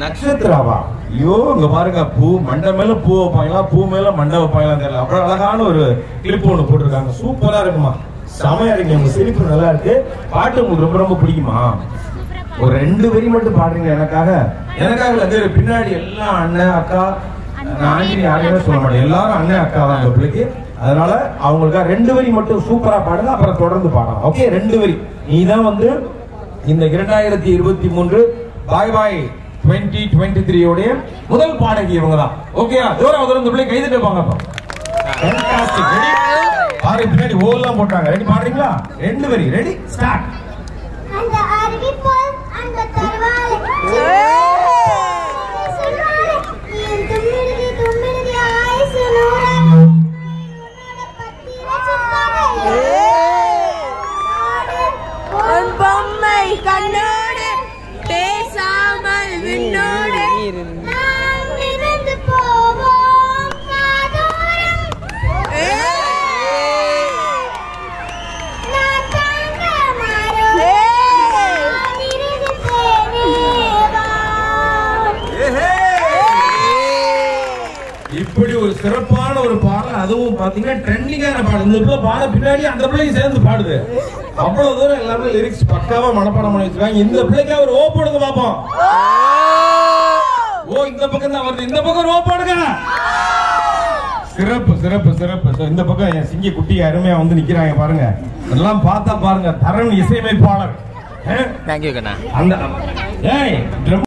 நட்சத்திராவா? ஐயோ இங்க பாருங்க, பூ மண்டை மேல பூ வைப்பாங்களா, பூ மேல மண்டை வைப்பாங்களா தெரியல. அப்புறம் அழகான ஒரு கிளிப் ஒண்ணு போட்டிருக்காங்க, சூப்பரா இருக்குமா, செமையா இருக்கு. உங்க சிரிப்பு நல்லா இருக்கு. பாட்டு உங்களுக்கு ரொம்ப ரொம்ப பிடிக்குமா? ஒரு 2 வரி மட்டும் பாடுறீங்க எனக்காக. எனக்காக பின்னாடி எல்லாம் அண்ணன் அக்கா, ஆண்டி யாரையுமே சொல்ல மாட்டேன், எல்லாரும் அண்ணன் அக்கா தான் இந்த பிள்ளைக்கு. அதனால அவங்களுக்காக 2 வரி மட்டும் சூப்பரா பாடுங்க, அப்புறம் தொடர்ந்து பாடலாம். ஓகே, 2 வரி. நீதான் வந்து இந்த 2023 பாய் பாய் 2023 உடைய முதல் பாடகி இவங்க தான். ஓகேயா? ஜோரா இந்த பிள்ளை கைது பாங்க. பாரு பின்னாடி ஓல்லாம் போட்டாங்க. ரெடி பாடுறீங்களா? 2 வரி. Ready start. அந்த அருவி போல் அந்த தருவாலை சொல்வாலை தும்மிடுதி தும்மிடுதி ஆயுசு நூறாக உன்னோட பத்திர சித்தாரே உன் பொம்மை கண்ணோடு பேசாமல் விண்ணோடு நாம் இருந்து போவோம் காதோரம் நான் தாங்க மாறோம் இருந்து தேனேவா. இப்படி ஒரு சிறப்பான ஒரு பாடல், அதுவும் பாத்தீங்கன்னா ட்ரெண்டிங்கான பாடல். இந்த பிள்ளை பாட பின்னாடி அந்த பிள்ளையும் சேர்ந்து பாடுது. அவ்வளவு தூரம் எல்லாமே லிரிக்ஸ் பக்காவா மனப்பாடம் பண்ணி வச்சிருக்காங்க. இந்த பிள்ளைக்கு ஒரு ஓ போடுங்க பாப்போம். ஓ இந்த பக்கம் தான் வருது, இந்த பக்கம் ஓ போடுங்க. சிறப்பு சிறப்பு சிறப்பு. இந்த பக்கம் என் சிங்கி குட்டி அருமையா வந்து நிக்கிறாங்க பாருங்க. எல்லாம் பார்த்தா பாருங்க, தரன் இசையமைப்பாளர். தேங்க்யூ கண்ணா. அந்த